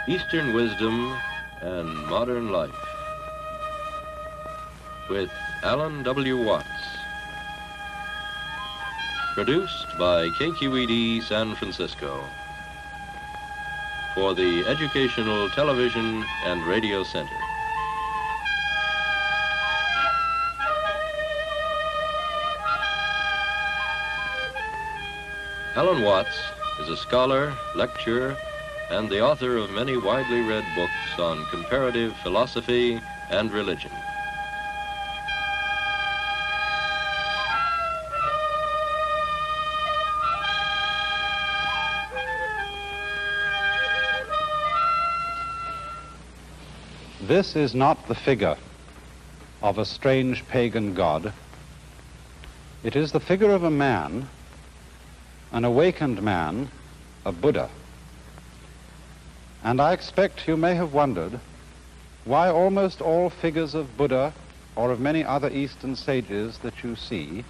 Eastern Wisdom and Modern Life with Alan W. Watts. Produced by KQED San Francisco for the Educational Television and Radio Center. Alan Watts is a scholar, lecturer, and the author of many widely read books on comparative philosophy and religion. This is not the figure of a strange pagan god. It is the figure of a man, an awakened man, a Buddha. And I expect you may have wondered why almost all figures of Buddha or of many other Eastern sages that you see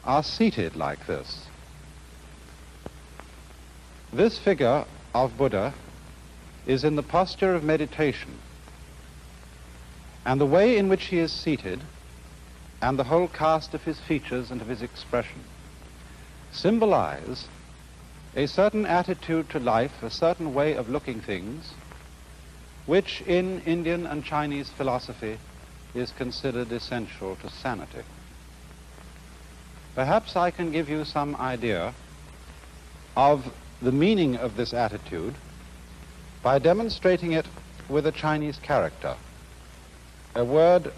are seated like this. This figure of Buddha is in the posture of meditation, and the way in which he is seated and the whole cast of his features and of his expression symbolize a certain attitude to life, a certain way of looking things, which in Indian and Chinese philosophy is considered essential to sanity. Perhaps I can give you some idea of the meaning of this attitude by demonstrating it with a Chinese character, a word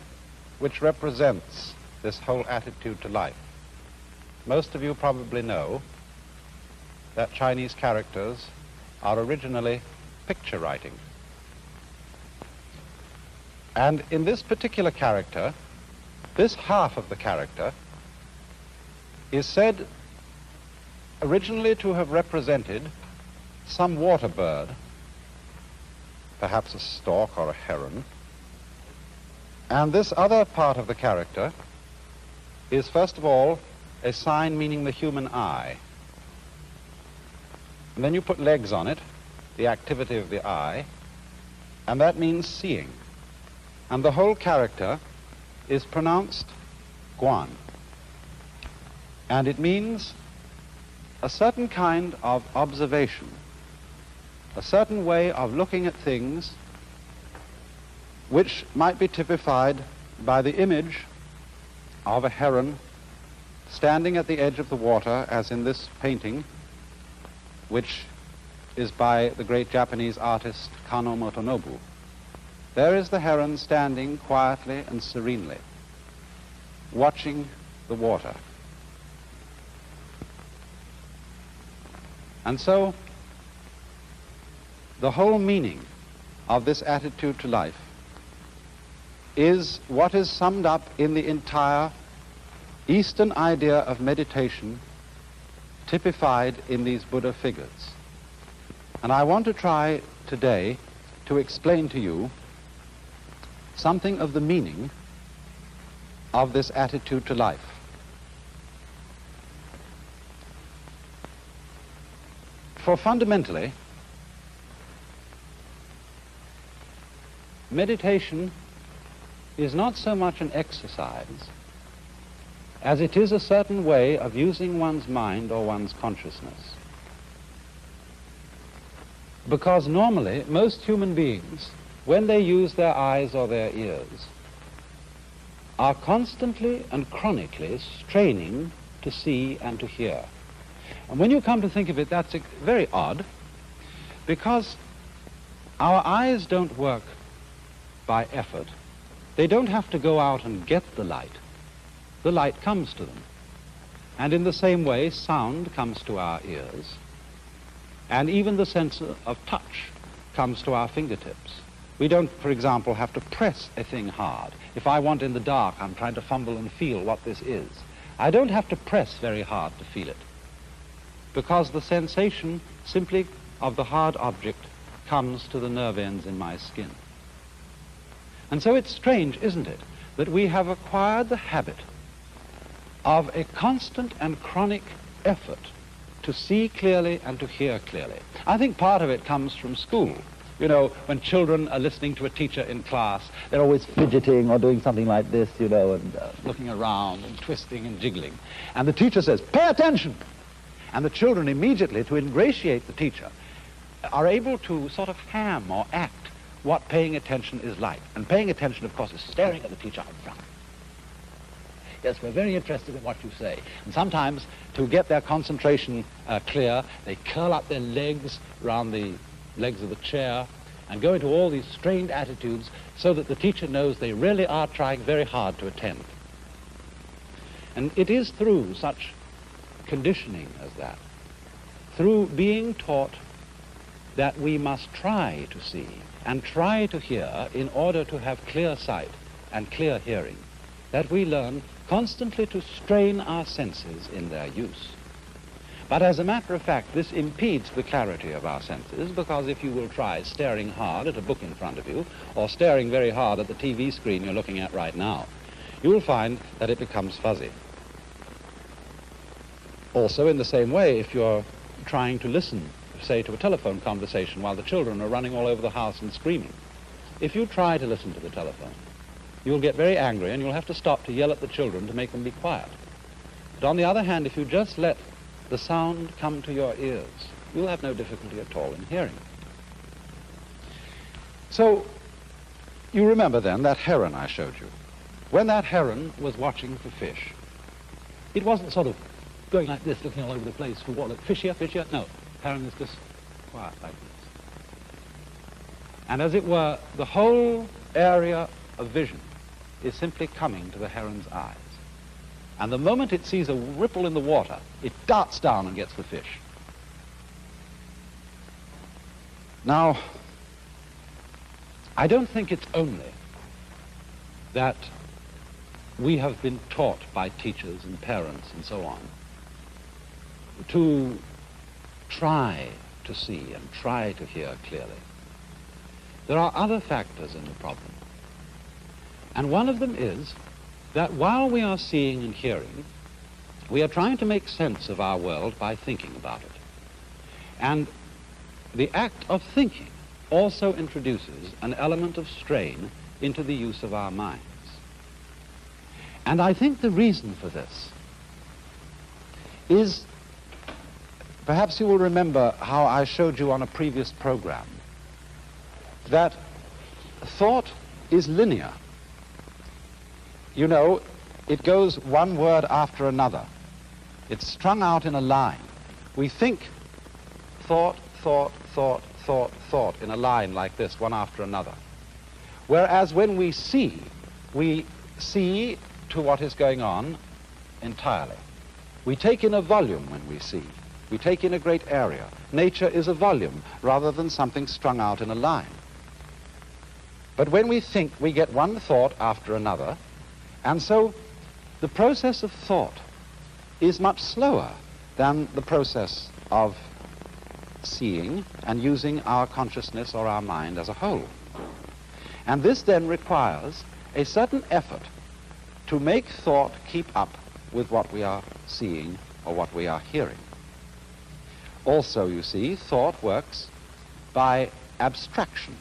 which represents this whole attitude to life. Most of you probably know that Chinese characters are originally picture writing. And in this particular character, this half of the character is said originally to have represented some water bird, perhaps a stork or a heron. And this other part of the character is, first of all, a sign meaning the human eye. And then you put legs on it, the activity of the eye, and that means seeing. And the whole character is pronounced guan. And it means a certain kind of observation, a certain way of looking at things which might be typified by the image of a heron standing at the edge of the water, as in this painting, which is by the great Japanese artist Kano Motonobu. There is the heron standing quietly and serenely, watching the water. And so, the whole meaning of this attitude to life is what is summed up in the entire Eastern idea of meditation typified in these Buddha figures. And I want to try today to explain to you something of the meaning of this attitude to life. For fundamentally, meditation is not so much an exercise as it is a certain way of using one's mind or one's consciousness. Because normally, most human beings, when they use their eyes or their ears, are constantly and chronically straining to see and to hear. And when you come to think of it, that's very odd, because our eyes don't work by effort. They don't have to go out and get the light. The light comes to them. And in the same way, sound comes to our ears. And even the sense of touch comes to our fingertips. We don't, for example, have to press a thing hard. If I want in the dark, I'm trying to fumble and feel what this is. I don't have to press very hard to feel it, because the sensation simply of the hard object comes to the nerve ends in my skin. And so it's strange, isn't it, that we have acquired the habit of a constant and chronic effort to see clearly and to hear clearly. I think part of it comes from school. You know, when children are listening to a teacher in class, they're always fidgeting or doing something like this, you know, and looking around and twisting and jiggling. And the teacher says, "Pay attention!" And the children immediately, to ingratiate the teacher, are able to sort of ham or act what paying attention is like. And paying attention, of course, is staring at the teacher in front. Yes, we're very interested in what you say. And sometimes, to get their concentration clear, they curl up their legs around the legs of the chair and go into all these strained attitudes so that the teacher knows they really are trying very hard to attend. And it is through such conditioning as that, through being taught that we must try to see and try to hear in order to have clear sight and clear hearing, that we learn constantly to strain our senses in their use. But as a matter of fact, this impedes the clarity of our senses, because if you will try staring hard at a book in front of you, or staring very hard at the TV screen you're looking at right now, you will find that it becomes fuzzy. Also, in the same way, if you're trying to listen, say, to a telephone conversation while the children are running all over the house and screaming, if you try to listen to the telephone, you'll get very angry and you'll have to stop to yell at the children to make them be quiet. But on the other hand, if you just let the sound come to your ears, you'll have no difficulty at all in hearing. So, you remember then that heron I showed you. When that heron was watching for fish, it wasn't sort of going like this, looking all over the place for what, like, fish here, fish here. No, heron is just quiet like this. And as it were, the whole area of vision is simply coming to the heron's eyes. And the moment it sees a ripple in the water, it darts down and gets the fish. Now, I don't think it's only that we have been taught by teachers and parents and so on to try to see and try to hear clearly. There are other factors in the problem. And one of them is that while we are seeing and hearing, we are trying to make sense of our world by thinking about it. And the act of thinking also introduces an element of strain into the use of our minds. And I think the reason for this is, perhaps you will remember how I showed you on a previous program, that thought is linear. You know, it goes one word after another. It's strung out in a line. We think thought, thought, thought, thought, thought in a line like this, one after another. Whereas when we see to what is going on entirely. We take in a volume when we see. We take in a great area. Nature is a volume rather than something strung out in a line. But when we think, we get one thought after another, and so the process of thought is much slower than the process of seeing and using our consciousness or our mind as a whole. And this then requires a certain effort to make thought keep up with what we are seeing or what we are hearing. Also, you see, thought works by abstraction.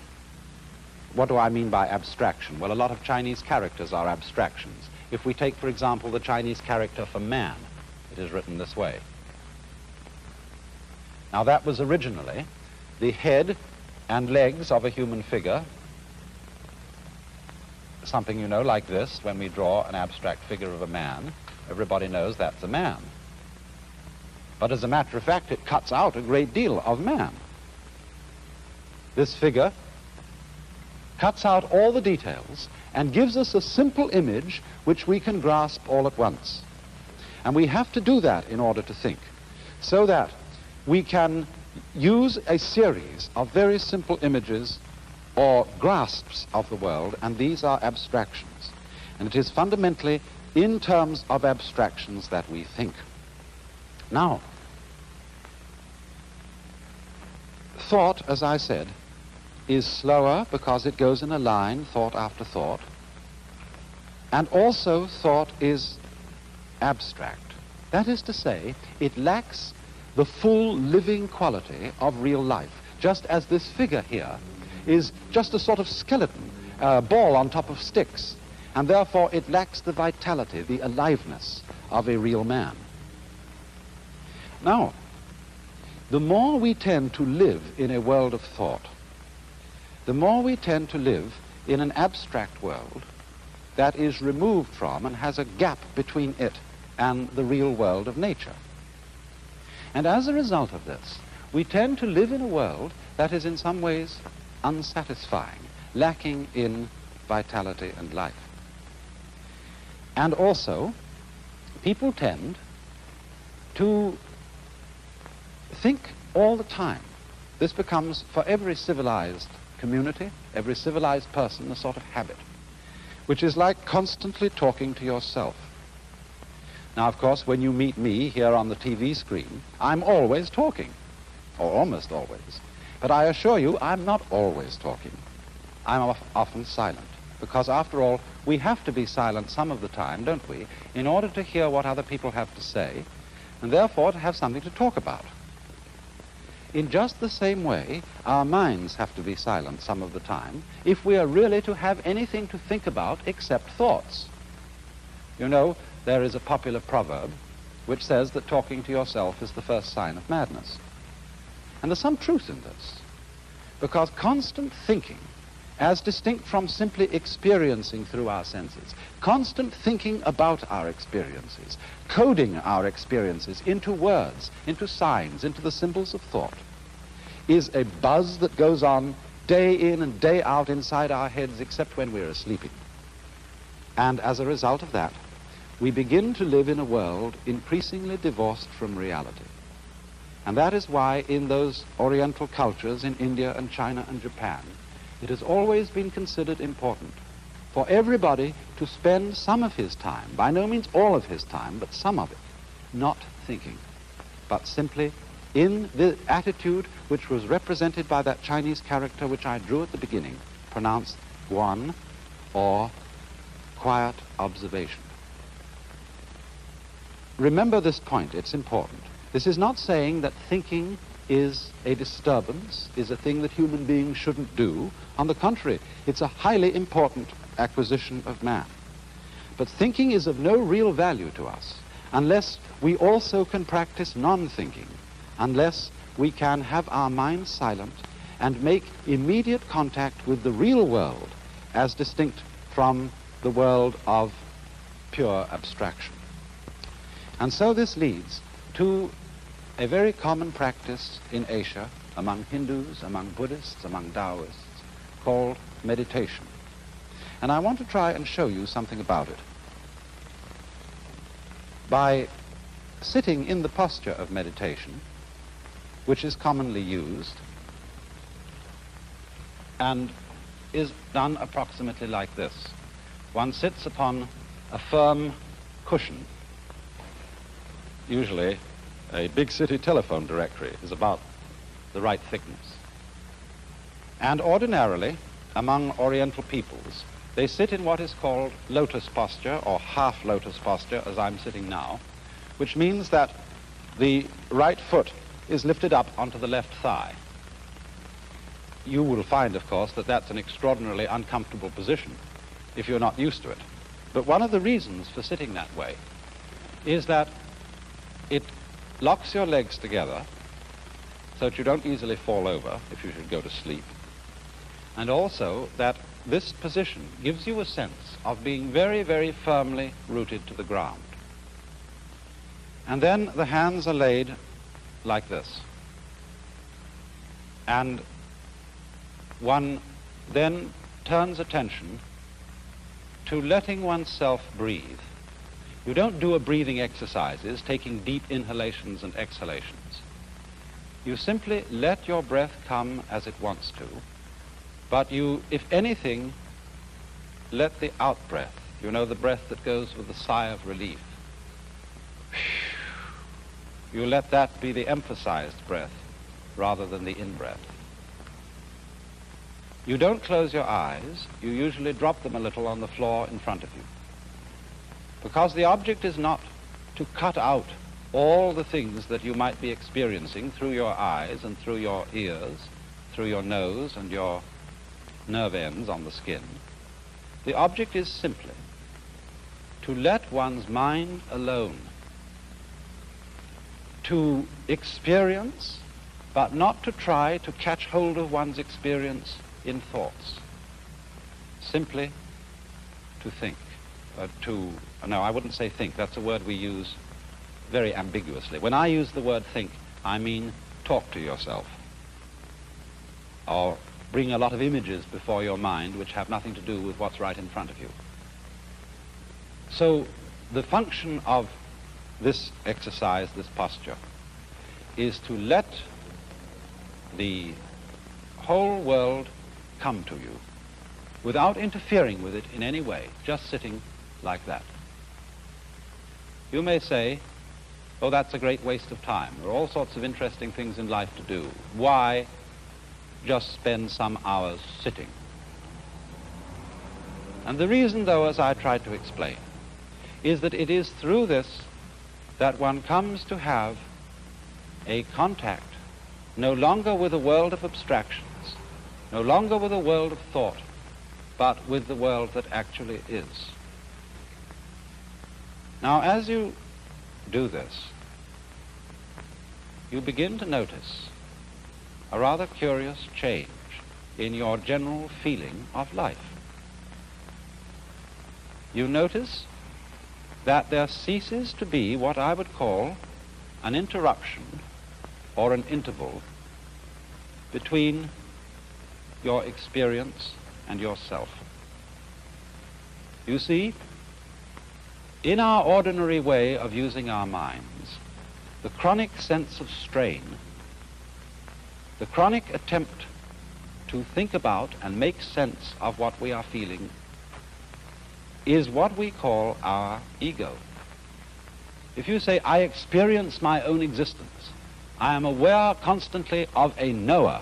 What do I mean by abstraction? Well, a lot of Chinese characters are abstractions. If we take, for example, the Chinese character for man, it is written this way. Now, that was originally the head and legs of a human figure, something, you know, like this. When we draw an abstract figure of a man, everybody knows that's a man. But as a matter of fact, it cuts out a great deal of man. This figure cuts out all the details and gives us a simple image which we can grasp all at once. And we have to do that in order to think, so that we can use a series of very simple images or grasps of the world, and these are abstractions. And it is fundamentally in terms of abstractions that we think. Now, thought, as I said, is slower because it goes in a line, thought after thought. And also thought is abstract. That is to say, it lacks the full living quality of real life, just as this figure here is just a sort of skeleton, ball on top of sticks, and therefore it lacks the vitality, the aliveness of a real man. Now, the more we tend to live in a world of thought, the more we tend to live in an abstract world that is removed from and has a gap between it and the real world of nature. And as a result of this, we tend to live in a world that is in some ways unsatisfying, lacking in vitality and life. And also, people tend to think all the time. This becomes, for every civilized community, every civilized person, a sort of habit, which is like constantly talking to yourself. Now, of course, when you meet me here on the TV screen, I'm always talking, or almost always. But I assure you, I'm not always talking. I'm often silent, because after all, we have to be silent some of the time, don't we, in order to hear what other people have to say, and therefore to have something to talk about. In just the same way, our minds have to be silent some of the time if we are really to have anything to think about except thoughts. You know, there is a popular proverb which says that talking to yourself is the first sign of madness. And there's some truth in this, because constant thinking, as distinct from simply experiencing through our senses, constant thinking about our experiences, coding our experiences into words, into signs, into the symbols of thought, is a buzz that goes on day in and day out inside our heads except when we're sleeping. And as a result of that, we begin to live in a world increasingly divorced from reality. And that is why in those Oriental cultures in India and China and Japan, it has always been considered important for everybody to spend some of his time, by no means all of his time, but some of it, not thinking, but simply in the attitude which was represented by that Chinese character which I drew at the beginning, pronounced guan, or quiet observation. Remember this point, it's important. This is not saying that thinking is a disturbance, is a thing that human beings shouldn't do. On the contrary, it's a highly important acquisition of man. But thinking is of no real value to us unless we also can practice non-thinking, unless we can have our minds silent and make immediate contact with the real world as distinct from the world of pure abstraction. And so this leads to a very common practice in Asia, among Hindus, among Buddhists, among Taoists, called meditation. And I want to try and show you something about it. By sitting in the posture of meditation, which is commonly used, and is done approximately like this. One sits upon a firm cushion. Usually, a big city telephone directory is about the right thickness. And ordinarily, among Oriental peoples, they sit in what is called lotus posture, or half lotus posture, as I'm sitting now, which means that the right foot is lifted up onto the left thigh. You will find, of course, that that's an extraordinarily uncomfortable position if you're not used to it. But one of the reasons for sitting that way is that it locks your legs together so that you don't easily fall over if you should go to sleep. And also that this position gives you a sense of being very, very firmly rooted to the ground. And then the hands are laid like this. And one then turns attention to letting oneself breathe. You don't do a breathing exercises, taking deep inhalations and exhalations. You simply let your breath come as it wants to, but you, if anything, let the out-breath, you know, the breath that goes with a sigh of relief, you let that be the emphasized breath rather than the in-breath. You don't close your eyes, you usually drop them a little on the floor in front of you. Because the object is not to cut out all the things that you might be experiencing through your eyes and through your ears, through your nose and your nerve ends on the skin. The object is simply to let one's mind alone, to experience, but not to try to catch hold of one's experience in thoughts. Simply to think. No, I wouldn't say think. That's a word we use very ambiguously. When I use the word think, I mean talk to yourself, or bring a lot of images before your mind which have nothing to do with what's right in front of you. So the function of this exercise, this posture, is to let the whole world come to you without interfering with it in any way, just sitting like that. You may say, oh, that's a great waste of time. There are all sorts of interesting things in life to do. Why just spend some hours sitting? And the reason, though, as I tried to explain, is that it is through this that one comes to have a contact no longer with a world of abstractions, no longer with a world of thought, but with the world that actually is. Now, as you do this, you begin to notice a rather curious change in your general feeling of life. You notice that there ceases to be what I would call an interruption or an interval between your experience and yourself. You see, in our ordinary way of using our minds, the chronic sense of strain, the chronic attempt to think about and make sense of what we are feeling, is what we call our ego. If you say, I experience my own existence, I am aware constantly of a knower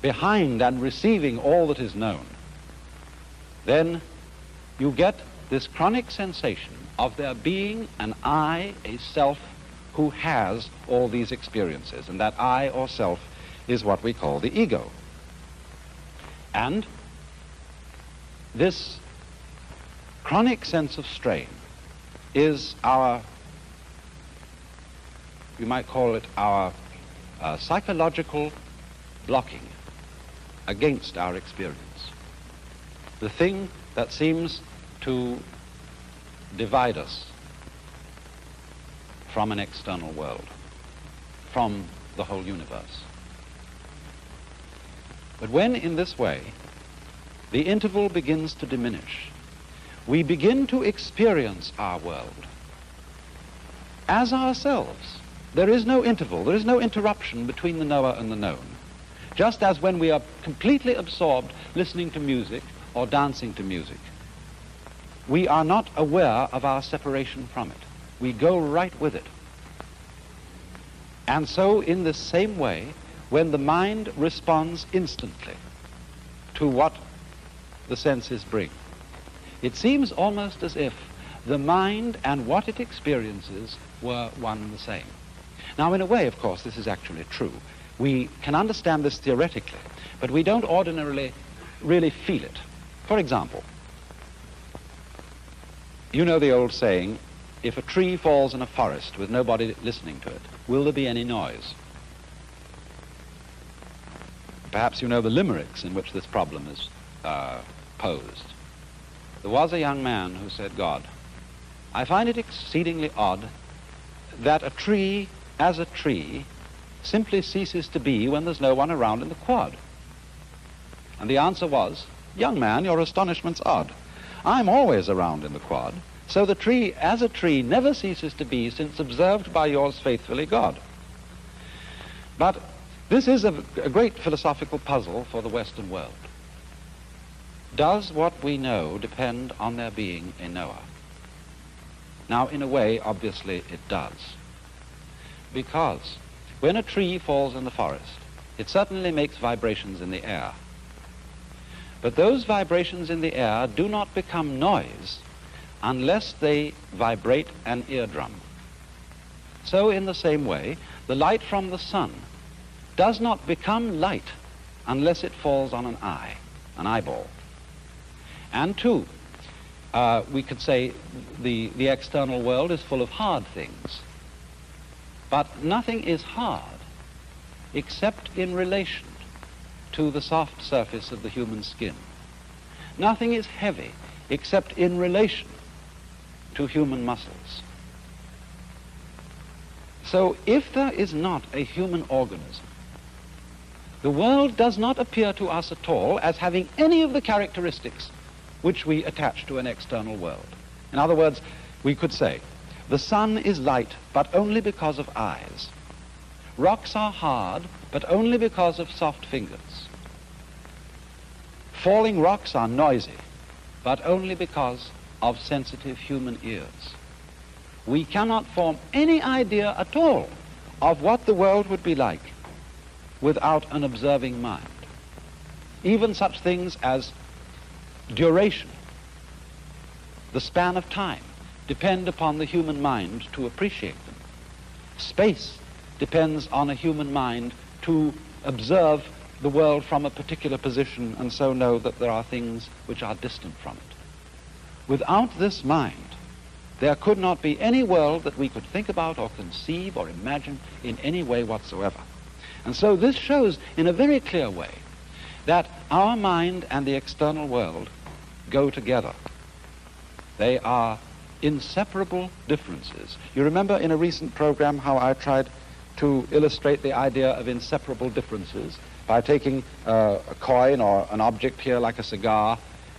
behind and receiving all that is known, then you get this chronic sensation of there being an I, a self, who has all these experiences, and that I or self is what we call the ego. And this chronic sense of strain is our, you might call it our psychological blocking against our experience. The thing that seems to divide us from an external world, from the whole universe. But when in this way the interval begins to diminish, we begin to experience our world as ourselves. There is no interval, there is no interruption between the knower and the known. Just as when we are completely absorbed listening to music or dancing to music, we are not aware of our separation from it. We go right with it. And so in the same way, when the mind responds instantly to what the senses bring, it seems almost as if the mind and what it experiences were one and the same. Now, in a way, of course, this is actually true. We can understand this theoretically, but we don't ordinarily really feel it. For example, you know the old saying, if a tree falls in a forest with nobody listening to it, will there be any noise? Perhaps you know the limericks in which this problem is posed. There was a young man who said, God, I find it exceedingly odd that a tree, as a tree, simply ceases to be when there's no one around in the quad. And the answer was, young man, your astonishment's odd. I'm always around in the quad, so the tree, as a tree, never ceases to be since observed by yours faithfully, God. But this is a great philosophical puzzle for the Western world. Does what we know depend on there being a knower? Now, in a way, obviously, it does. Because when a tree falls in the forest, it certainly makes vibrations in the air. But those vibrations in the air do not become noise unless they vibrate an eardrum. So in the same way, the light from the sun does not become light unless it falls on an eye. an eyeball. And two, we could say the external world is full of hard things. But nothing is hard except in relation to the soft surface of the human skin. Nothing is heavy except in relation to human muscles. So if there is not a human organism, the world does not appear to us at all as having any of the characteristics which we attach to an external world. In other words, we could say, the sun is light, but only because of eyes. Rocks are hard, but only because of soft fingers. Falling rocks are noisy, but only because of sensitive human ears. We cannot form any idea at all of what the world would be like without an observing mind. Even such things as duration, the span of time, depend upon the human mind to appreciate them. Space depends on a human mind to observe the world from a particular position and so know that there are things which are distant from it. Without this mind, there could not be any world that we could think about or conceive or imagine in any way whatsoever. And so this shows in a very clear way that our mind and the external world go together. They are inseparable differences. You remember in a recent program how I tried to illustrate the idea of inseparable differences by taking a coin or an object here like a cigar,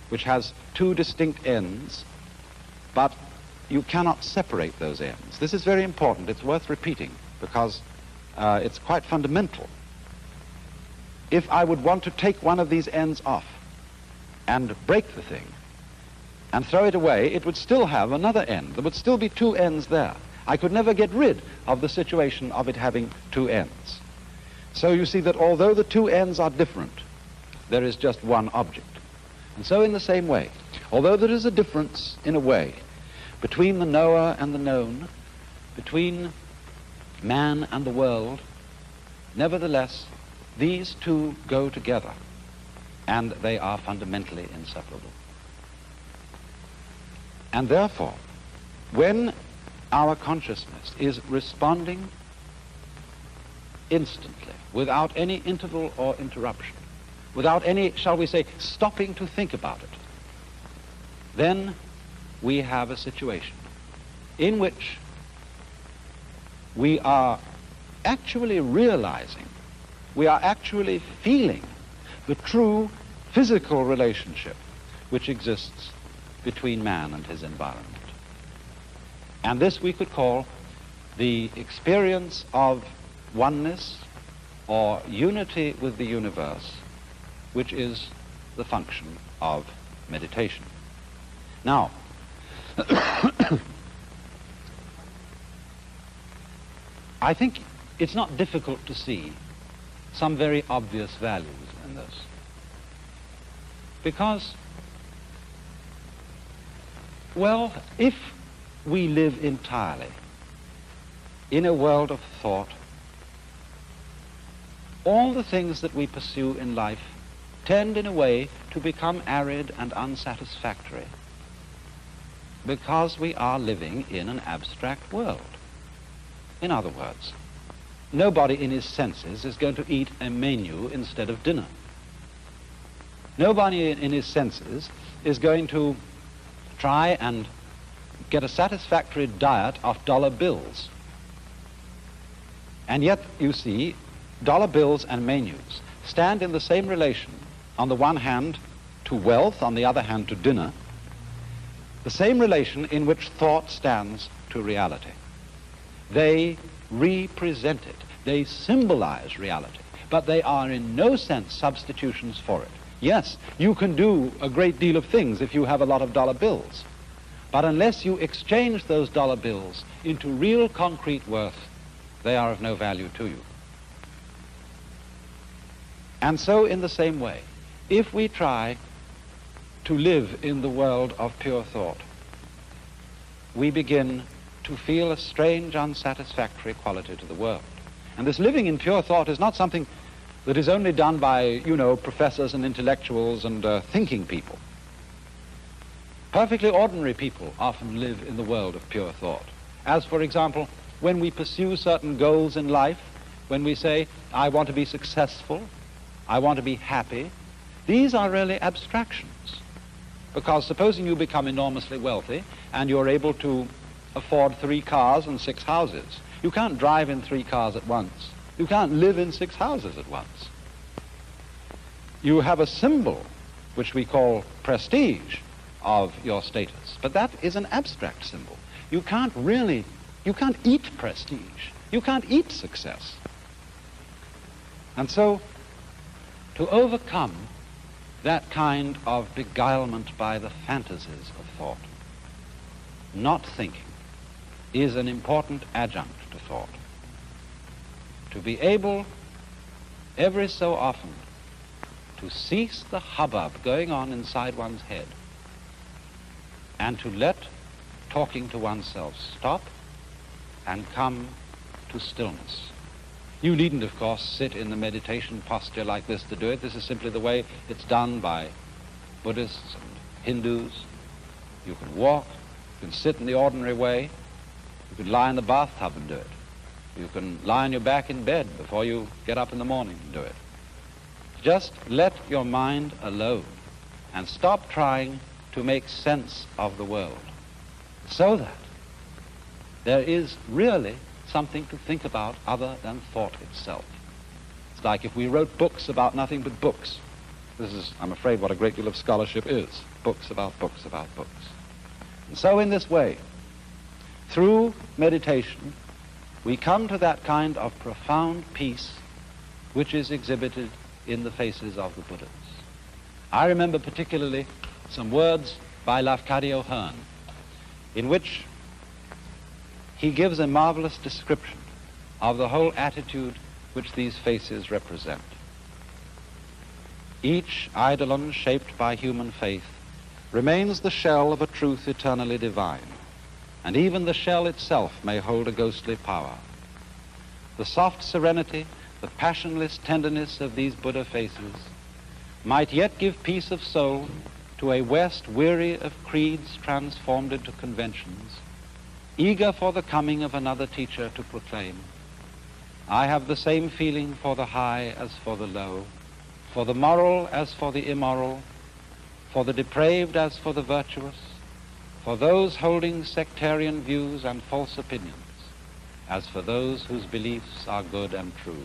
which has two distinct ends, but you cannot separate those ends. This is very important. It's worth repeating because it's quite fundamental. If I would want to take one of these ends off and break the thing and throw it away, it would still have another end. There would still be two ends there. I could never get rid of the situation of it having two ends. So you see that although the two ends are different, there is just one object. And so in the same way, although there is a difference in a way between the knower and the known, between man and the world, nevertheless, these two go together, and they are fundamentally inseparable. And therefore, when our consciousness is responding instantly, without any interval or interruption, without any, shall we say, stopping to think about it, then we have a situation in which we are actually realizing, we are actually feeling the true physical relationship which exists between man and his environment. And this we could call the experience of oneness or unity with the universe, which is the function of meditation. Now, I think it's not difficult to see some very obvious values in this. Because, well, if we live entirely in a world of thought, all the things that we pursue in life tend in a way to become arid and unsatisfactory because we are living in an abstract world. In other words, nobody in his senses is going to eat a menu instead of dinner. Nobody in his senses is going to try and get a satisfactory diet off dollar bills. And yet, you see, dollar bills and menus stand in the same relation, on the one hand to wealth, on the other hand to dinner, the same relation in which thought stands to reality. They represent it. They symbolize reality, but they are in no sense substitutions for it. Yes, you can do a great deal of things if you have a lot of dollar bills, but unless you exchange those dollar bills into real concrete worth, they are of no value to you. And so in the same way, if we try to live in the world of pure thought, we begin to feel a strange, unsatisfactory quality to the world. And this living in pure thought is not something that is only done by, professors and intellectuals and thinking people. Perfectly ordinary people often live in the world of pure thought. As, for example, when we pursue certain goals in life, when we say, I want to be successful, I want to be happy, these are really abstractions. Because supposing you become enormously wealthy and you're able to afford 3 cars and 6 houses, you can't drive in 3 cars at once. You can't live in 6 houses at once. You have a symbol, which we call prestige, of your status. But that is an abstract symbol. You can't eat prestige. You can't eat success. And so, to overcome that kind of beguilement by the fantasies of thought, not thinking is an important adjunct to thought. To be able, every so often, to cease the hubbub going on inside one's head and to let talking to oneself stop and come to stillness. You needn't, of course, sit in the meditation posture like this to do it. This is simply the way it's done by Buddhists and Hindus. You can walk, you can sit in the ordinary way, you can lie in the bathtub and do it. You can lie on your back in bed before you get up in the morning and do it. Just let your mind alone and stop trying to make sense of the world so that there is really something to think about other than thought itself. It's like if we wrote books about nothing but books. This is, I'm afraid, what a great deal of scholarship is. Books about books about books. And so in this way, through meditation, we come to that kind of profound peace which is exhibited in the faces of the Buddhas. I remember particularly some words by Lafcadio Hearn, in which he gives a marvelous description of the whole attitude which these faces represent. Each eidolon shaped by human faith remains the shell of a truth eternally divine, and even the shell itself may hold a ghostly power. The soft serenity, the passionless tenderness of these Buddha faces might yet give peace of soul to a West weary of creeds transformed into conventions, eager for the coming of another teacher to proclaim, I have the same feeling for the high as for the low, for the moral as for the immoral, for the depraved as for the virtuous, for those holding sectarian views and false opinions, as for those whose beliefs are good and true.